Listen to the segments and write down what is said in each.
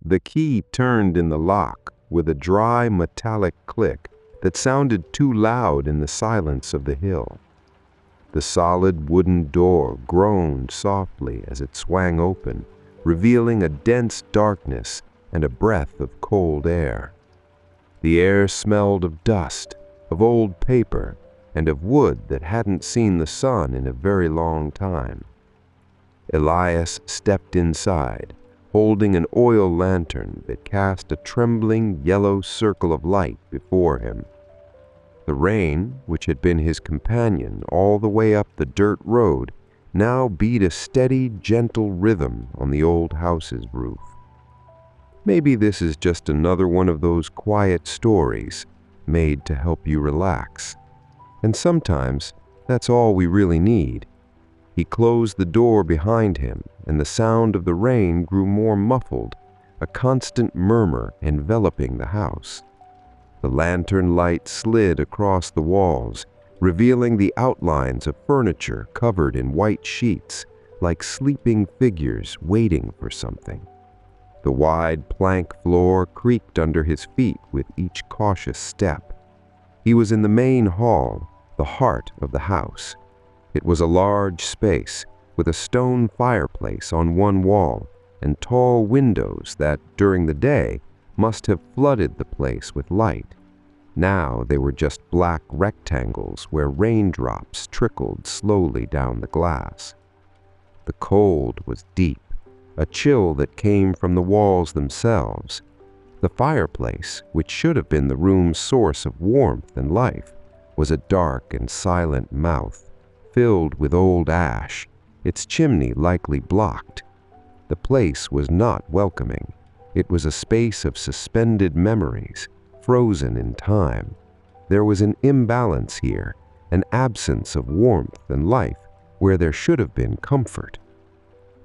The key turned in the lock with a dry metallic click that sounded too loud in the silence of the hill. The solid wooden door groaned softly as it swung open, revealing a dense darkness and a breath of cold air. The air smelled of dust, of old paper, and of wood that hadn't seen the sun in a very long time. Elias stepped inside, holding an oil lantern that cast a trembling yellow circle of light before him. The rain, which had been his companion all the way up the dirt road, now beat a steady, gentle rhythm on the old house's roof. Maybe this is just another one of those quiet stories made to help you relax. And sometimes that's all we really need. He closed the door behind him, and the sound of the rain grew more muffled, a constant murmur enveloping the house. The lantern light slid across the walls, revealing the outlines of furniture covered in white sheets, like sleeping figures waiting for something. The wide plank floor creaked under his feet with each cautious step. He was in the main hall, the heart of the house. It was a large space, with a stone fireplace on one wall and tall windows that, during the day, must have flooded the place with light. Now they were just black rectangles where raindrops trickled slowly down the glass. The cold was deep, a chill that came from the walls themselves. The fireplace, which should have been the room's source of warmth and life, was a dark and silent mouth, filled with old ash, its chimney likely blocked. The place was not welcoming. It was a space of suspended memories, frozen in time. There was an imbalance here, an absence of warmth and life where there should have been comfort.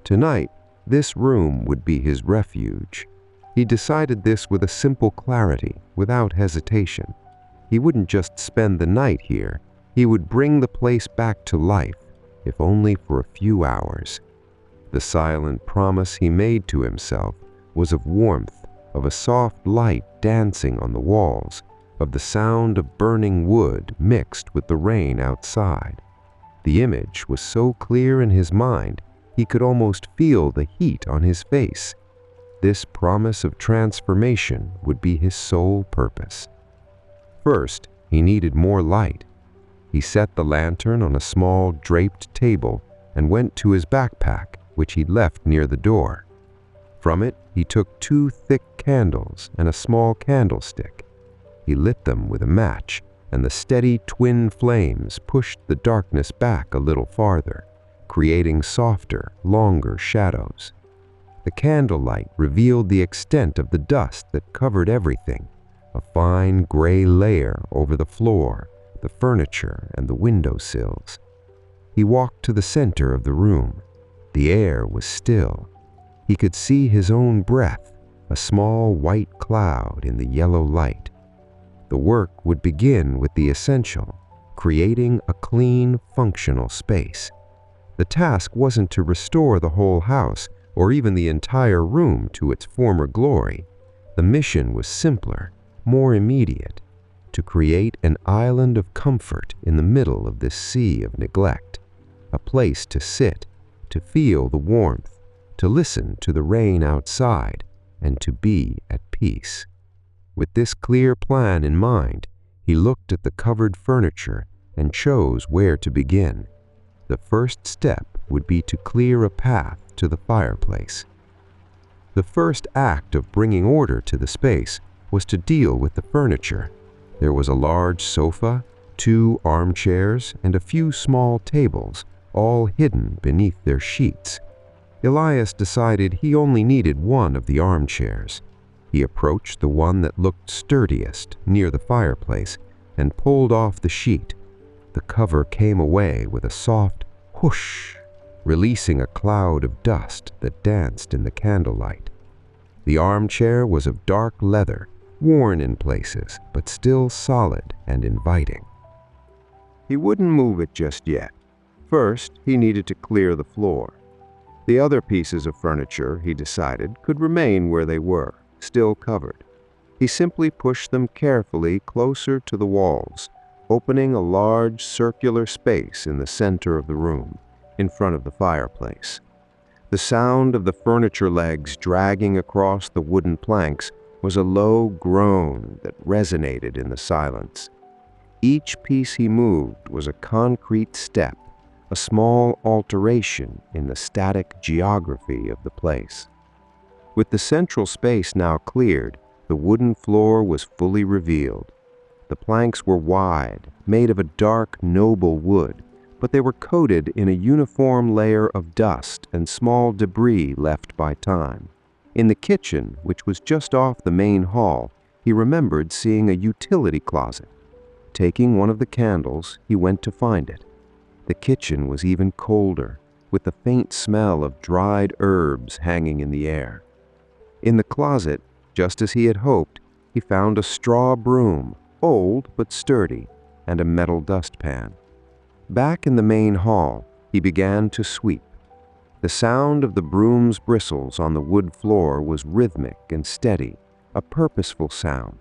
Tonight, this room would be his refuge. He decided this with a simple clarity, without hesitation. He wouldn't just spend the night here. He would bring the place back to life, if only for a few hours. The silent promise he made to himself was of warmth, of a soft light dancing on the walls, of the sound of burning wood mixed with the rain outside. The image was so clear in his mind, he could almost feel the heat on his face. This promise of transformation would be his sole purpose. First, he needed more light. He set the lantern on a small draped table and went to his backpack, which he'd left near the door. From it, he took 2 thick candles and a small candlestick. He lit them with a match, and the steady twin flames pushed the darkness back a little farther, creating softer, longer shadows. The candlelight revealed the extent of the dust that covered everything, a fine gray layer over the floor, the furniture, and the windowsills. He walked to the center of the room. The air was still. He could see his own breath, a small white cloud in the yellow light. The work would begin with the essential, creating a clean, functional space. The task wasn't to restore the whole house or even the entire room to its former glory. The mission was simpler, more immediate, to create an island of comfort in the middle of this sea of neglect, a place to sit, to feel the warmth, to listen to the rain outside, and to be at peace. With this clear plan in mind, he looked at the covered furniture and chose where to begin. The first step would be to clear a path to the fireplace. The first act of bringing order to the space was to deal with the furniture. There was a large sofa, 2 armchairs, and a few small tables, all hidden beneath their sheets. Elias decided he only needed one of the armchairs. He approached the one that looked sturdiest near the fireplace and pulled off the sheet. The cover came away with a soft whoosh, releasing a cloud of dust that danced in the candlelight. The armchair was of dark leather, worn in places, but still solid and inviting. He wouldn't move it just yet. First, he needed to clear the floor. The other pieces of furniture, he decided, could remain where they were, still covered. He simply pushed them carefully closer to the walls, opening a large circular space in the center of the room, in front of the fireplace. The sound of the furniture legs dragging across the wooden planks was a low groan that resonated in the silence. Each piece he moved was a concrete step, a small alteration in the static geography of the place. With the central space now cleared, the wooden floor was fully revealed. The planks were wide, made of a dark, noble wood, but they were coated in a uniform layer of dust and small debris left by time. In the kitchen, which was just off the main hall, he remembered seeing a utility closet. Taking one of the candles, he went to find it. The kitchen was even colder, with the faint smell of dried herbs hanging in the air. In the closet, just as he had hoped, he found a straw broom, old but sturdy, and a metal dustpan. Back in the main hall, he began to sweep. The sound of the broom's bristles on the wood floor was rhythmic and steady, a purposeful sound.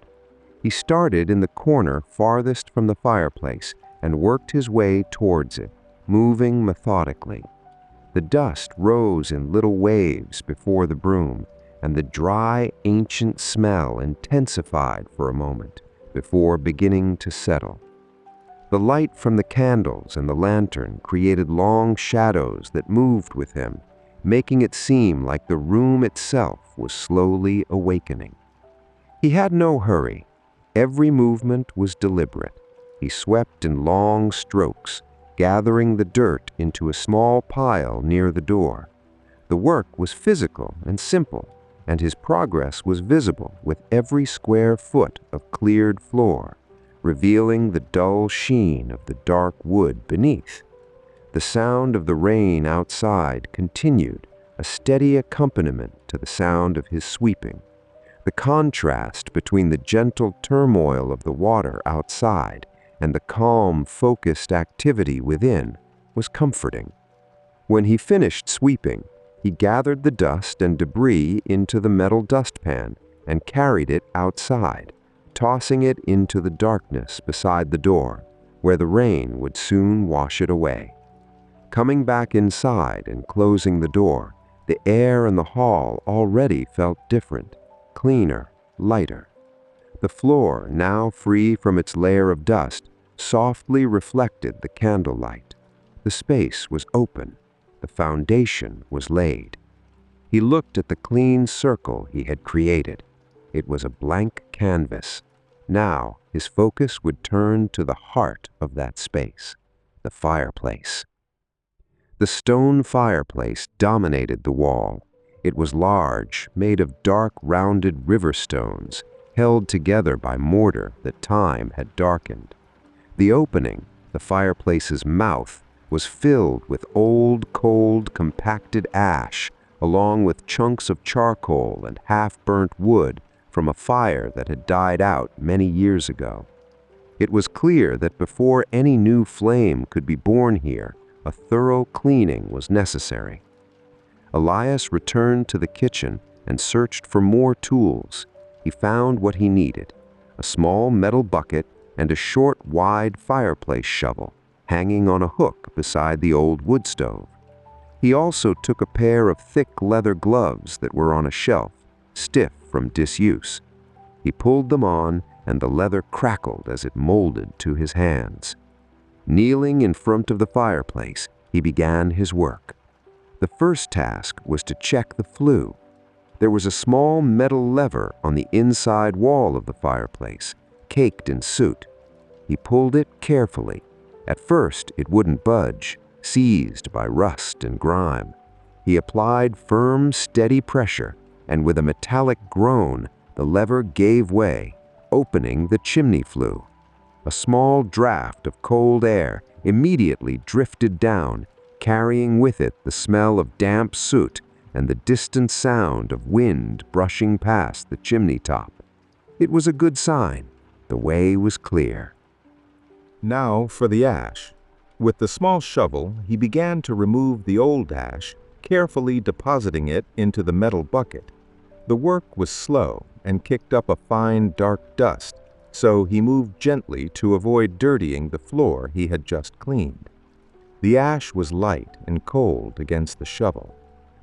He started in the corner farthest from the fireplace and worked his way towards it, moving methodically. The dust rose in little waves before the broom, and the dry, ancient smell intensified for a moment before beginning to settle. The light from the candles and the lantern created long shadows that moved with him, making it seem like the room itself was slowly awakening. He had no hurry. Every movement was deliberate. He swept in long strokes, gathering the dirt into a small pile near the door. The work was physical and simple, and his progress was visible with every square foot of cleared floor, revealing the dull sheen of the dark wood beneath. The sound of the rain outside continued, a steady accompaniment to the sound of his sweeping. The contrast between the gentle turmoil of the water outside and the calm, focused activity within was comforting. When he finished sweeping, he gathered the dust and debris into the metal dustpan and carried it outside, tossing it into the darkness beside the door, where the rain would soon wash it away. Coming back inside and closing the door, the air in the hall already felt different, cleaner, lighter. The floor, now free from its layer of dust, softly reflected the candlelight. The space was open. The foundation was laid. He looked at the clean circle he had created. It was a blank canvas. Now his focus would turn to the heart of that space, the fireplace. The stone fireplace dominated the wall. It was large, made of dark, rounded river stones, held together by mortar that time had darkened. The opening, the fireplace's mouth, was filled with old, cold, compacted ash, along with chunks of charcoal and half-burnt wood from a fire that had died out many years ago. It was clear that before any new flame could be born here, a thorough cleaning was necessary. Elias returned to the kitchen and searched for more tools. He found what he needed: a small metal bucket and a short, wide fireplace shovel hanging on a hook beside the old wood stove. He also took a pair of thick leather gloves that were on a shelf, stiff from disuse. He pulled them on, and the leather crackled as it molded to his hands. Kneeling in front of the fireplace, he began his work. The first task was to check the flue. There was a small metal lever on the inside wall of the fireplace, caked in soot. He pulled it carefully. At first, it wouldn't budge, seized by rust and grime. He applied firm, steady pressure, and with a metallic groan, the lever gave way, opening the chimney flue. A small draft of cold air immediately drifted down, carrying with it the smell of damp soot and the distant sound of wind brushing past the chimney top. It was a good sign. The way was clear. Now for the ash. With the small shovel, he began to remove the old ash, carefully depositing it into the metal bucket. The work was slow and kicked up a fine dark dust, so he moved gently to avoid dirtying the floor he had just cleaned. The ash was light and cold against the shovel.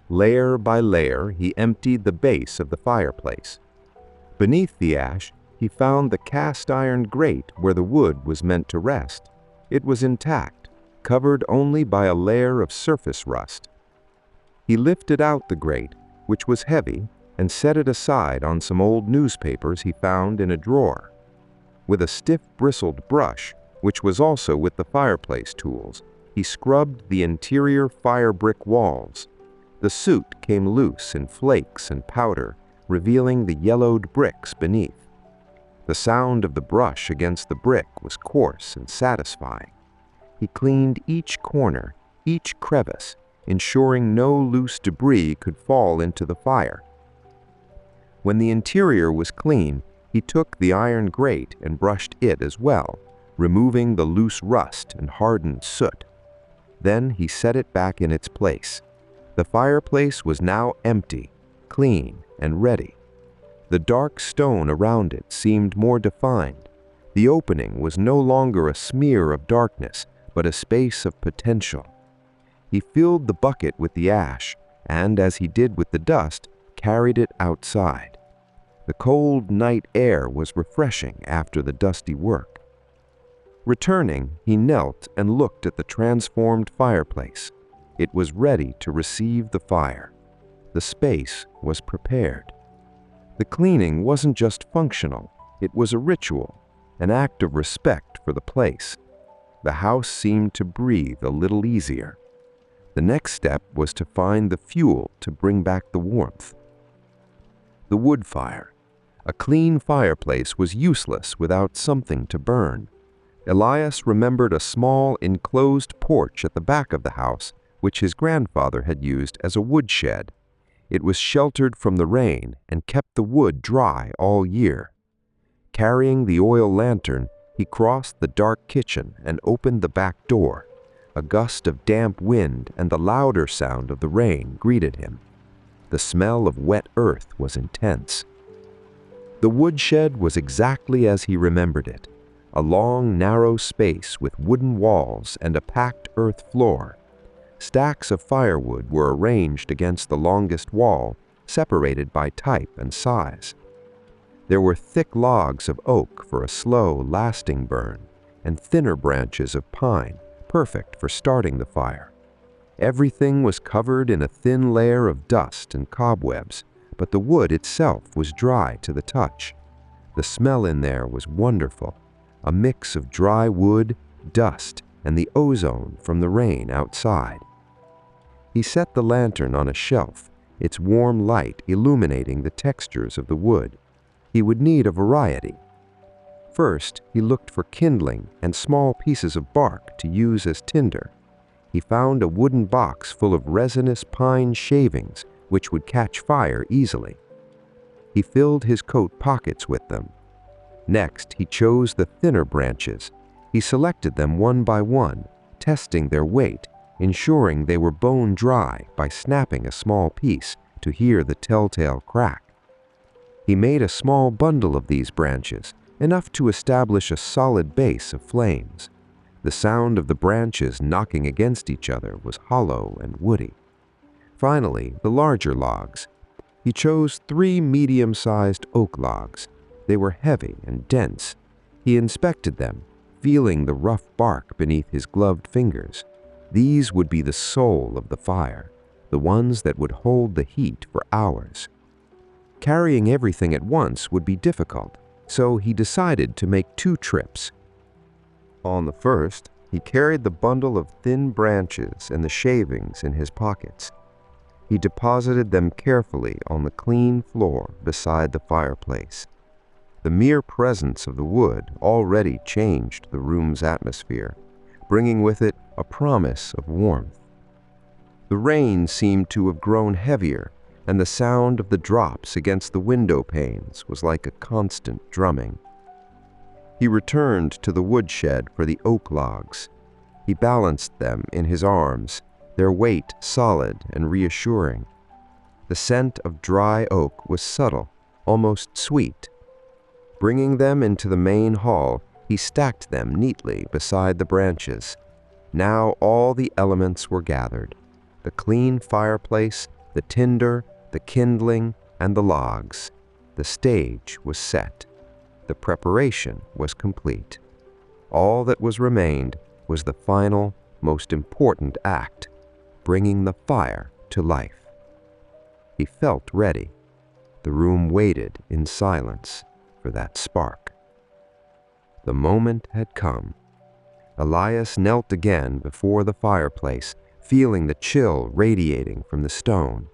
Layer by layer, he emptied the base of the fireplace. Beneath the ash, he found the cast-iron grate where the wood was meant to rest. It was intact, covered only by a layer of surface rust. He lifted out the grate, which was heavy, and set it aside on some old newspapers he found in a drawer. With a stiff bristled brush, which was also with the fireplace tools, he scrubbed the interior fire brick walls. The soot came loose in flakes and powder, revealing the yellowed bricks beneath. The sound of the brush against the brick was coarse and satisfying. He cleaned each corner, each crevice, ensuring no loose debris could fall into the fire. When the interior was clean, he took the iron grate and brushed it as well, removing the loose rust and hardened soot. Then he set it back in its place. The fireplace was now empty, clean, and ready. The dark stone around it seemed more defined. The opening was no longer a smear of darkness, but a space of potential. He filled the bucket with the ash, and as he did with the dust, carried it outside. The cold night air was refreshing after the dusty work. Returning, he knelt and looked at the transformed fireplace. It was ready to receive the fire. The space was prepared. The cleaning wasn't just functional, it was a ritual, an act of respect for the place. The house seemed to breathe a little easier. The next step was to find the fuel to bring back the warmth. The wood fire. A clean fireplace was useless without something to burn. Elias remembered a small enclosed porch at the back of the house, which his grandfather had used as a woodshed. It was sheltered from the rain and kept the wood dry all year. Carrying the oil lantern, he crossed the dark kitchen and opened the back door. A gust of damp wind and the louder sound of the rain greeted him. The smell of wet earth was intense. The woodshed was exactly as he remembered it. A long, narrow space with wooden walls and a packed earth floor. Stacks of firewood were arranged against the longest wall, separated by type and size. There were thick logs of oak for a slow, lasting burn, and thinner branches of pine, perfect for starting the fire. Everything was covered in a thin layer of dust and cobwebs, but the wood itself was dry to the touch. The smell in there was wonderful, a mix of dry wood, dust, and the ozone from the rain outside. He set the lantern on a shelf, its warm light illuminating the textures of the wood. He would need a variety. First, he looked for kindling and small pieces of bark to use as tinder. He found a wooden box full of resinous pine shavings which would catch fire easily. He filled his coat pockets with them. Next, he chose the thinner branches. He selected them one by one, testing their weight, ensuring they were bone dry by snapping a small piece to hear the telltale crack. He made a small bundle of these branches, enough to establish a solid base of flames. The sound of the branches knocking against each other was hollow and woody. Finally, the larger logs. He chose 3 medium-sized oak logs. They were heavy and dense. He inspected them, feeling the rough bark beneath his gloved fingers. These would be the soul of the fire, the ones that would hold the heat for hours. Carrying everything at once would be difficult, so he decided to make 2 trips. On the first, he carried the bundle of thin branches and the shavings in his pockets. He deposited them carefully on the clean floor beside the fireplace. The mere presence of the wood already changed the room's atmosphere, bringing with it a promise of warmth. The rain seemed to have grown heavier, and the sound of the drops against the window panes was like a constant drumming. He returned to the woodshed for the oak logs. He balanced them in his arms, their weight solid and reassuring. The scent of dry oak was subtle, almost sweet. Bringing them into the main hall, he stacked them neatly beside the branches. Now all the elements were gathered: the clean fireplace, the tinder, the kindling, and the logs. The stage was set. The preparation was complete. All that was remained was the final, most important act: bringing the fire to life. He felt ready. The room waited in silence for that spark. The moment had come. Elias knelt again before the fireplace, feeling the chill radiating from the stone.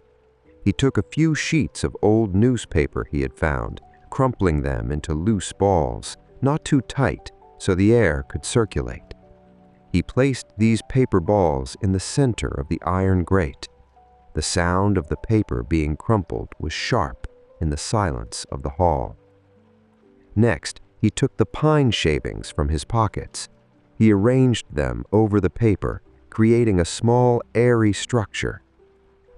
He took a few sheets of old newspaper he had found, crumpling them into loose balls, not too tight, so the air could circulate. He placed these paper balls in the center of the iron grate. The sound of the paper being crumpled was sharp in the silence of the hall. Next, he took the pine shavings from his pockets. He arranged them over the paper, creating a small, airy structure.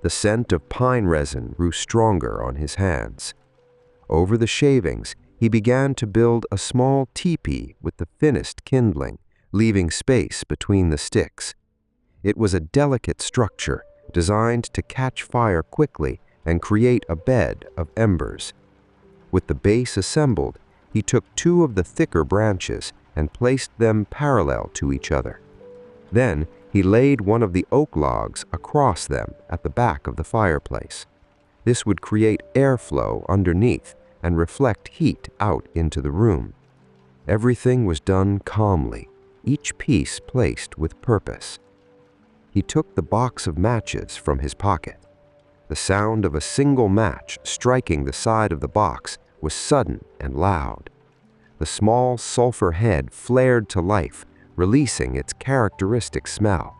The scent of pine resin grew stronger on his hands. Over the shavings, he began to build a small teepee with the thinnest kindling, leaving space between the sticks. It was a delicate structure designed to catch fire quickly and create a bed of embers. With the base assembled, he took two of the thicker branches and placed them parallel to each other. Then he laid one of the oak logs across them at the back of the fireplace. This would create airflow underneath and reflect heat out into the room. Everything was done calmly, each piece placed with purpose. He took the box of matches from his pocket. The sound of a single match striking the side of the box was sudden and loud. The small sulfur head flared to life, releasing its characteristic smell.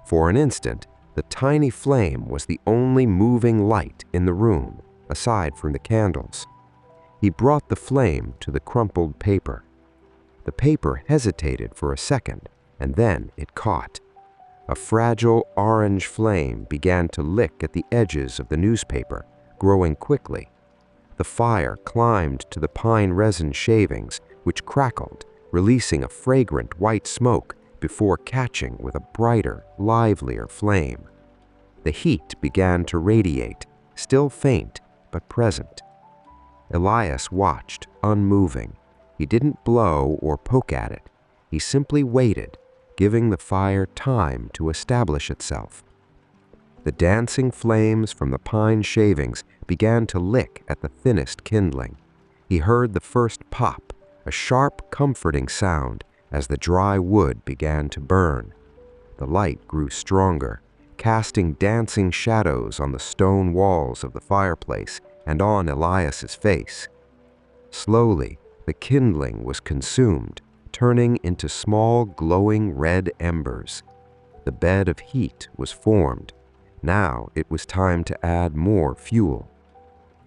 For an instant, the tiny flame was the only moving light in the room, aside from the candles. He brought the flame to the crumpled paper. The paper hesitated for a second, and then it caught. A fragile orange flame began to lick at the edges of the newspaper, growing quickly. The fire climbed to the pine resin shavings, which crackled, releasing a fragrant white smoke before catching with a brighter, livelier flame. The heat began to radiate, still faint but present. Elias watched, unmoving. He didn't blow or poke at it. He simply waited, giving the fire time to establish itself. The dancing flames from the pine shavings began to lick at the thinnest kindling. He heard the first pop, a sharp, comforting sound as the dry wood began to burn. The light grew stronger, casting dancing shadows on the stone walls of the fireplace and on Elias's face. Slowly, the kindling was consumed, turning into small glowing red embers. The bed of heat was formed. Now it was time to add more fuel.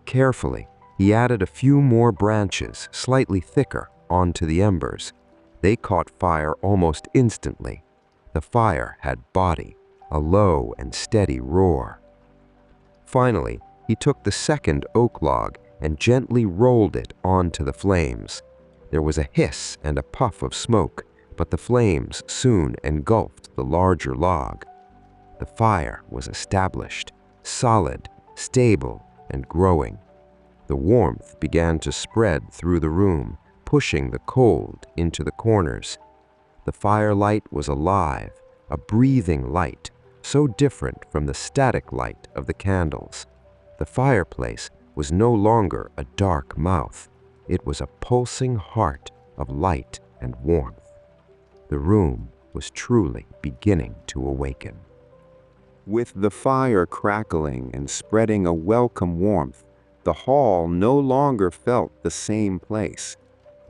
Carefully, he added a few more branches, slightly thicker, onto the embers. They caught fire almost instantly. The fire had body, a low and steady roar. Finally, he took the second oak log and gently rolled it onto the flames. There was a hiss and a puff of smoke, but the flames soon engulfed the larger log. The fire was established, solid, stable, and growing. The warmth began to spread through the room, pushing the cold into the corners. The firelight was alive, a breathing light, so different from the static light of the candles. The fireplace was no longer a dark mouth. It was a pulsing heart of light and warmth. The room was truly beginning to awaken. With the fire crackling and spreading a welcome warmth, the hall no longer felt the same place.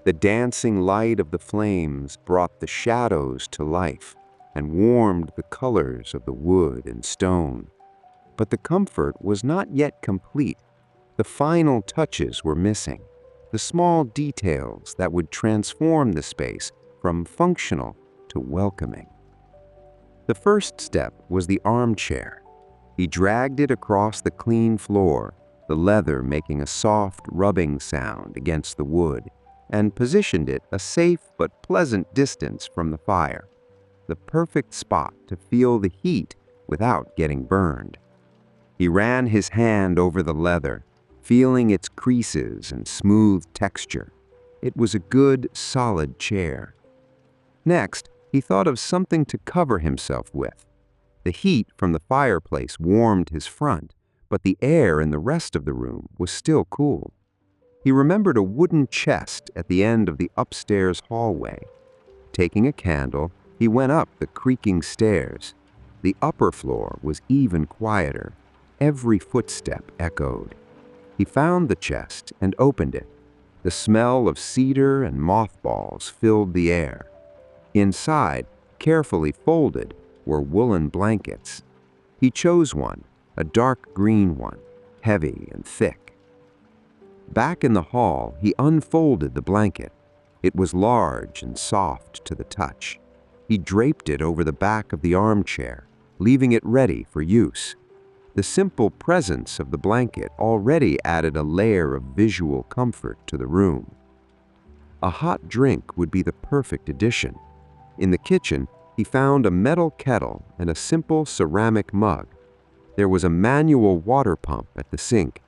The dancing light of the flames brought the shadows to life and warmed the colors of the wood and stone. But the comfort was not yet complete. The final touches were missing, the small details that would transform the space from functional to welcoming. The first step was the armchair. He dragged it across the clean floor, the leather making a soft rubbing sound against the wood, and positioned it a safe but pleasant distance from the fire, the perfect spot to feel the heat without getting burned. He ran his hand over the leather, feeling its creases and smooth texture. It was a good, solid chair. Next, he thought of something to cover himself with. The heat from the fireplace warmed his front, but the air in the rest of the room was still cool. He remembered a wooden chest at the end of the upstairs hallway. Taking a candle, he went up the creaking stairs. The upper floor was even quieter. Every footstep echoed. He found the chest and opened it. The smell of cedar and mothballs filled the air. Inside, carefully folded, were woolen blankets. He chose one, a dark green one, heavy and thick. Back in the hall, he unfolded the blanket. It was large and soft to the touch. He draped it over the back of the armchair, leaving it ready for use. The simple presence of the blanket already added a layer of visual comfort to the room. A hot drink would be the perfect addition. In the kitchen, he found a metal kettle and a simple ceramic mug. There was a manual water pump at the sink.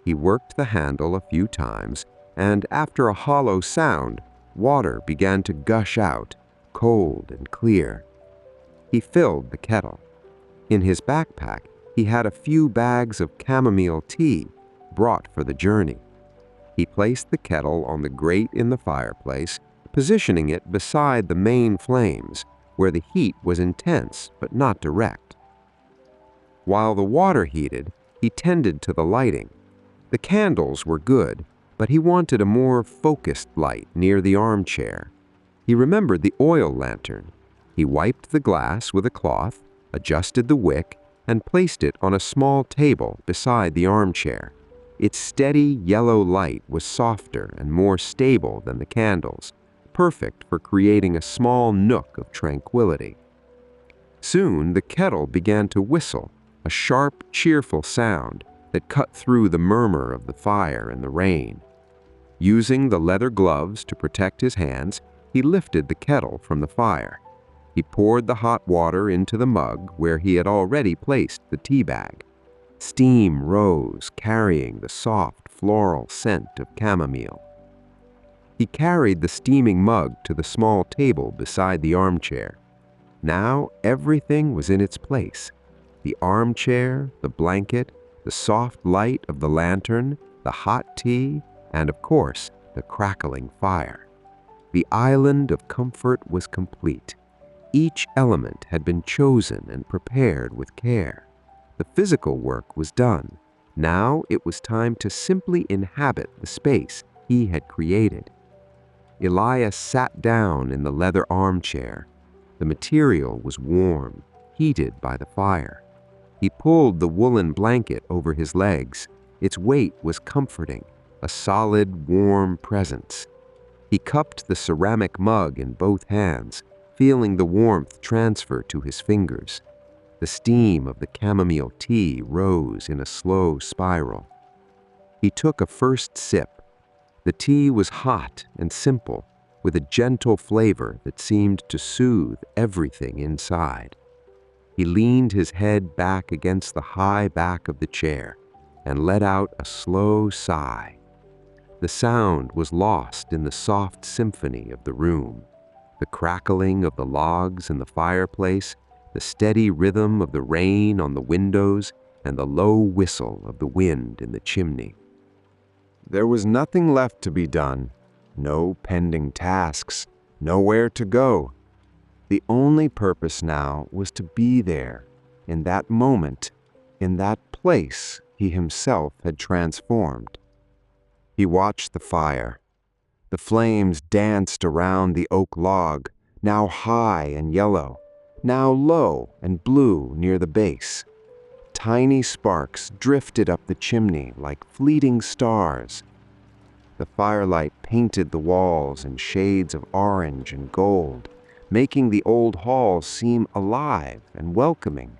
He worked the handle a few times, and after a hollow sound, water began to gush out, cold and clear. He filled the kettle. In his backpack, he had a few bags of chamomile tea brought for the journey. He placed the kettle on the grate in the fireplace, positioning it beside the main flames, where the heat was intense but not direct. While the water heated, he tended to the lighting. The candles were good, but he wanted a more focused light near the armchair. He remembered the oil lantern. He wiped the glass with a cloth, adjusted the wick, and placed it on a small table beside the armchair. Its steady yellow light was softer and more stable than the candles, perfect for creating a small nook of tranquility. Soon the kettle began to whistle, a sharp, cheerful sound that cut through the murmur of the fire and the rain. Using the leather gloves to protect his hands, he lifted the kettle from the fire. He poured the hot water into the mug where he had already placed the tea bag. Steam rose, carrying the soft, floral scent of chamomile. He carried the steaming mug to the small table beside the armchair. Now everything was in its place. The armchair, the blanket, the soft light of the lantern, the hot tea, and of course, the crackling fire. The island of comfort was complete. Each element had been chosen and prepared with care. The physical work was done. Now it was time to simply inhabit the space he had created. Elias sat down in the leather armchair. The material was warm, heated by the fire. He pulled the woolen blanket over his legs. Its weight was comforting, a solid, warm presence. He cupped the ceramic mug in both hands, feeling the warmth transfer to his fingers. The steam of the chamomile tea rose in a slow spiral. He took a first sip. The tea was hot and simple, with a gentle flavor that seemed to soothe everything inside. He leaned his head back against the high back of the chair and let out a slow sigh. The sound was lost in the soft symphony of the room. The crackling of the logs in the fireplace, the steady rhythm of the rain on the windows, and the low whistle of the wind in the chimney. There was nothing left to be done, no pending tasks, nowhere to go. The only purpose now was to be there, in that moment, in that place he himself had transformed. He watched the fire. The flames danced around the oak log, now high and yellow, now low and blue near the base. Tiny sparks drifted up the chimney like fleeting stars. The firelight painted the walls in shades of orange and gold, making the old hall seem alive and welcoming.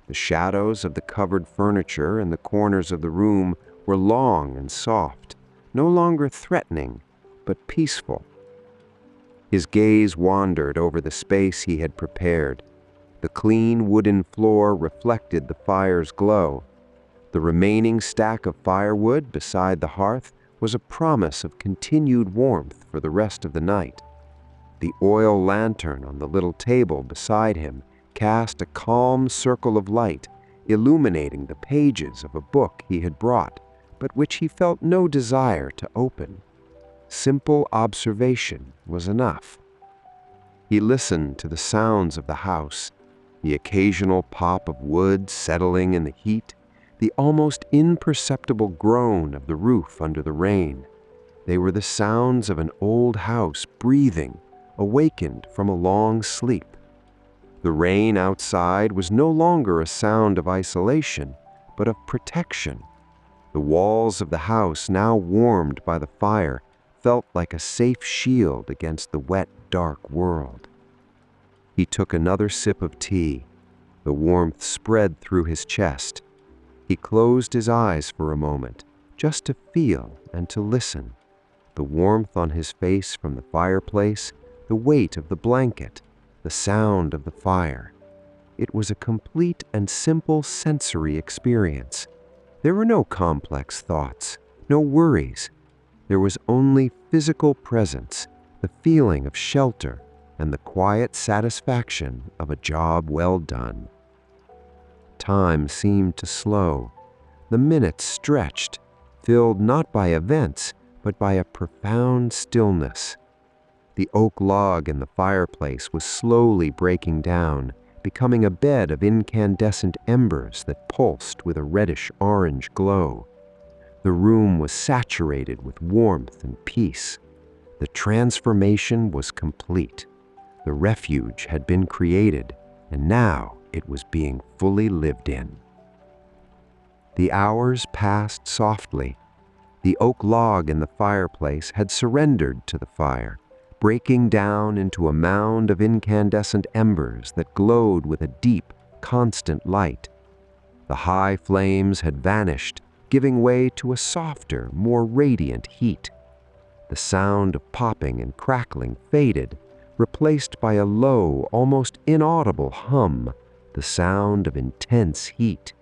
The shadows of the covered furniture in the corners of the room were long and soft, no longer threatening, but peaceful. His gaze wandered over the space he had prepared. The clean wooden floor reflected the fire's glow. The remaining stack of firewood beside the hearth was a promise of continued warmth for the rest of the night. The oil lantern on the little table beside him cast a calm circle of light, illuminating the pages of a book he had brought, but which he felt no desire to open. Simple observation was enough. He listened to the sounds of the house, the occasional pop of wood settling in the heat, the almost imperceptible groan of the roof under the rain. They were the sounds of an old house breathing, awakened from a long sleep. The rain outside was no longer a sound of isolation, but of protection. The walls of the house, now warmed by the fire, felt like a safe shield against the wet, dark world. He took another sip of tea. The warmth spread through his chest. He closed his eyes for a moment, just to feel and to listen. The warmth on his face from the fireplace, the weight of the blanket, the sound of the fire. It was a complete and simple sensory experience. There were no complex thoughts, no worries. There was only physical presence, the feeling of shelter, and the quiet satisfaction of a job well done. Time seemed to slow. The minutes stretched, filled not by events, but by a profound stillness. The oak log in the fireplace was slowly breaking down, becoming a bed of incandescent embers that pulsed with a reddish-orange glow. The room was saturated with warmth and peace. The transformation was complete. The refuge had been created, and now it was being fully lived in. The hours passed softly. The oak log in the fireplace had surrendered to the fire, breaking down into a mound of incandescent embers that glowed with a deep, constant light. The high flames had vanished, giving way to a softer, more radiant heat. The sound of popping and crackling faded, replaced by a low, almost inaudible hum, the sound of intense heat.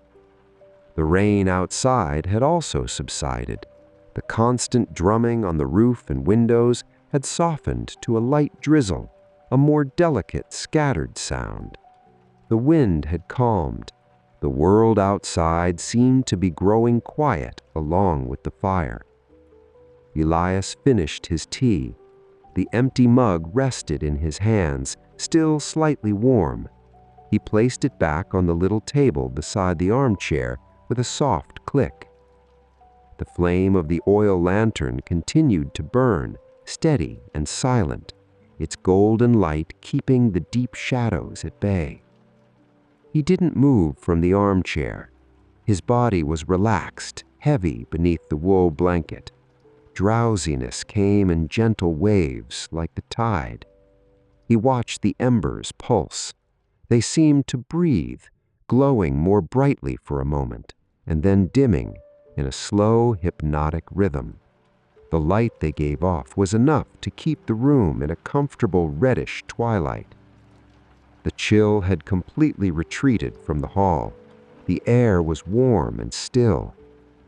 The rain outside had also subsided. The constant drumming on the roof and windows had softened to a light drizzle, a more delicate, scattered sound. The wind had calmed. The world outside seemed to be growing quiet along with the fire. Elias finished his tea. The empty mug rested in his hands, still slightly warm. He placed it back on the little table beside the armchair with a soft click. The flame of the oil lantern continued to burn, steady and silent, its golden light keeping the deep shadows at bay. He didn't move from the armchair. His body was relaxed, heavy beneath the wool blanket. Drowsiness came in gentle waves like the tide. He watched the embers pulse. They seemed to breathe, glowing more brightly for a moment, and then dimming in a slow, hypnotic rhythm. The light they gave off was enough to keep the room in a comfortable reddish twilight. The chill had completely retreated from the hall. The air was warm and still.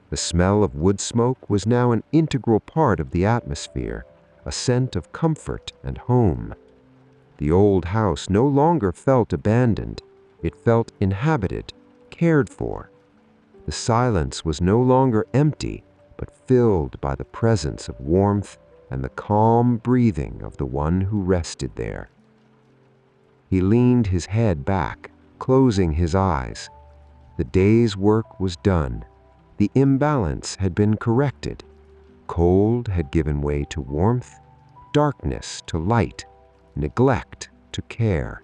The smell of wood smoke was now an integral part of the atmosphere, a scent of comfort and home. The old house no longer felt abandoned. It felt inhabited, cared for. The silence was no longer empty, but filled by the presence of warmth and the calm breathing of the one who rested there. He leaned his head back, closing his eyes. The day's work was done. The imbalance had been corrected. Cold had given way to warmth, darkness to light, neglect to care,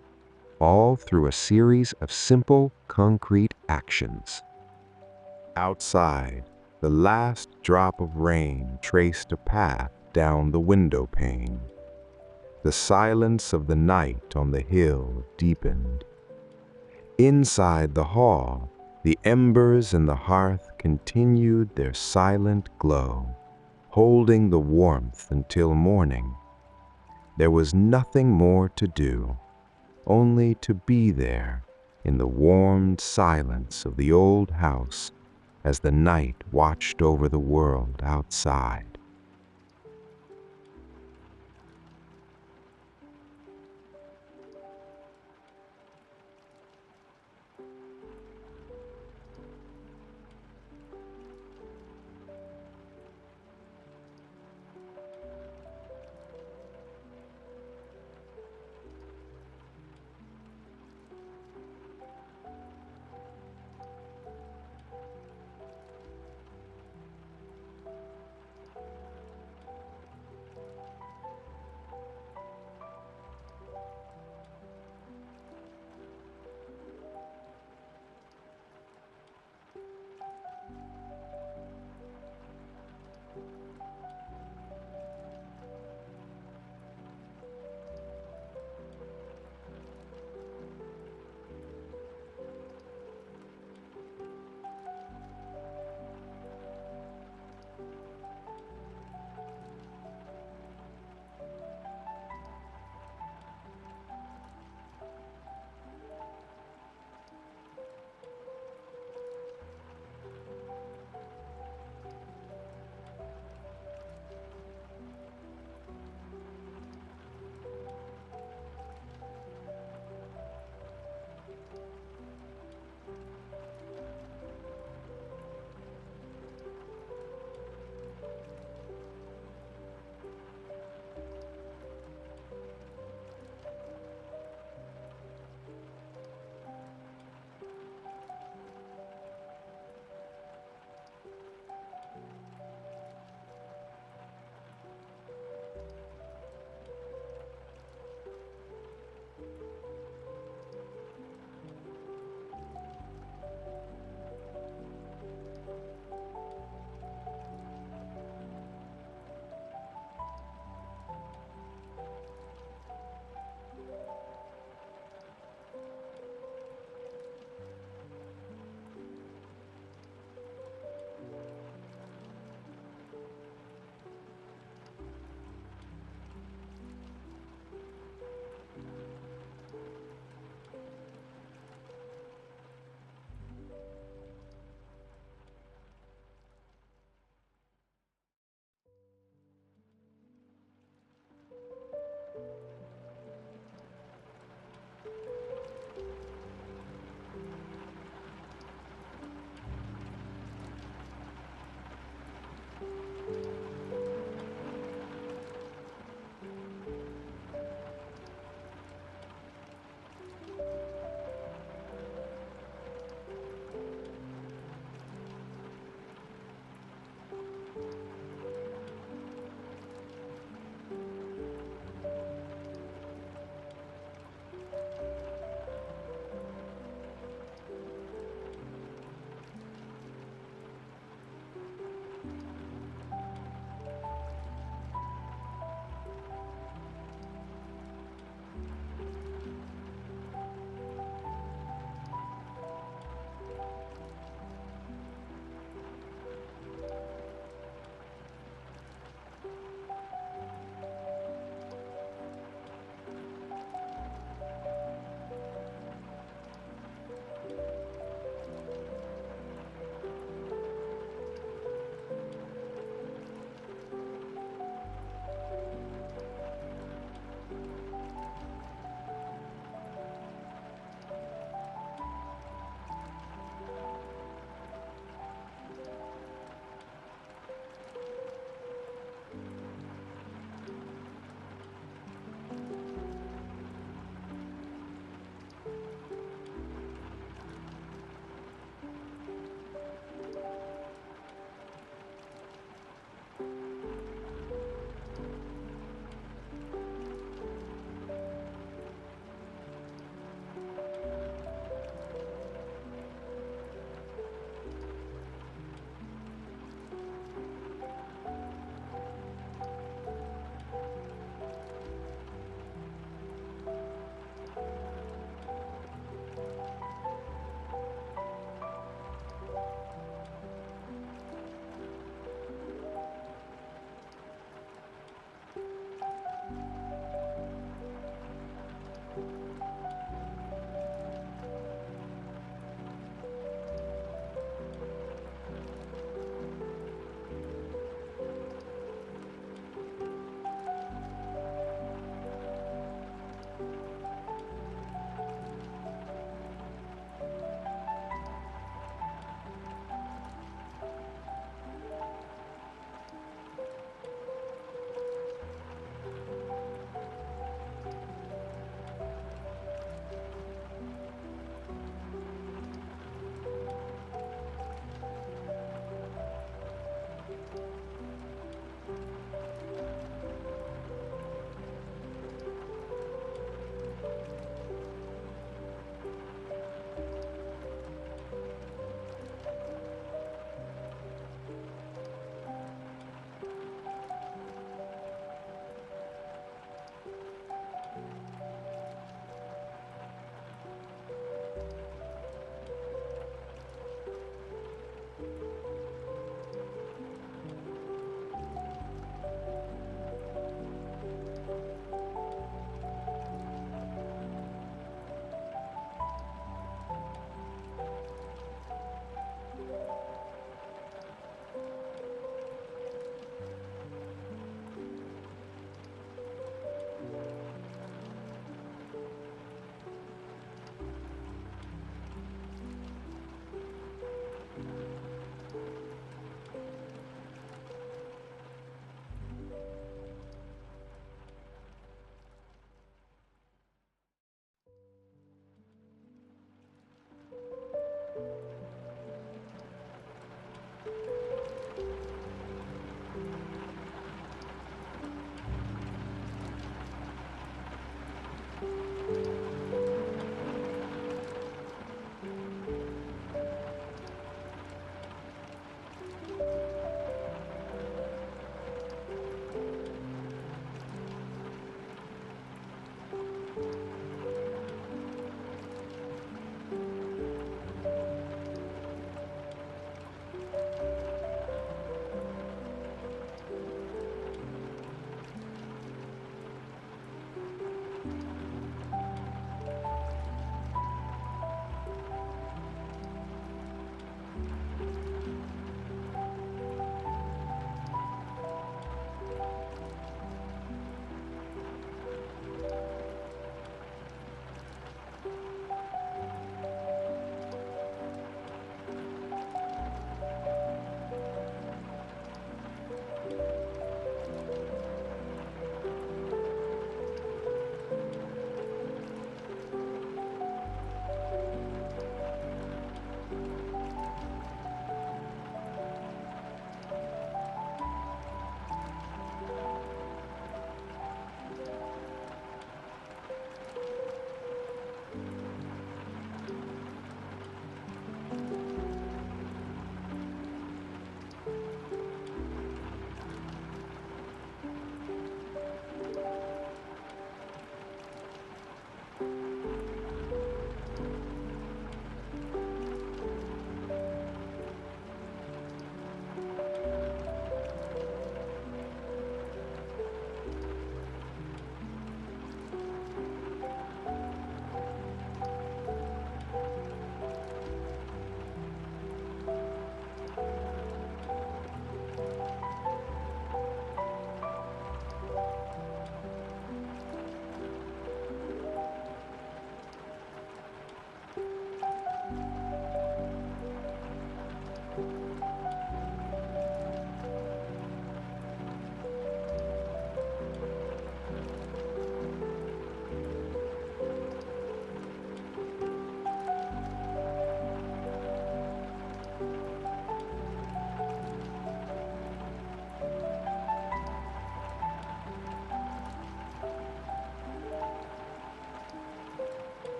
all through a series of simple, concrete actions. Outside, the last drop of rain traced a path down the window pane. The silence of the night on the hill deepened. Inside the hall, the embers in the hearth continued their silent glow, holding the warmth until morning. There was nothing more to do, only to be there in the warmed silence of the old house as the night watched over the world outside.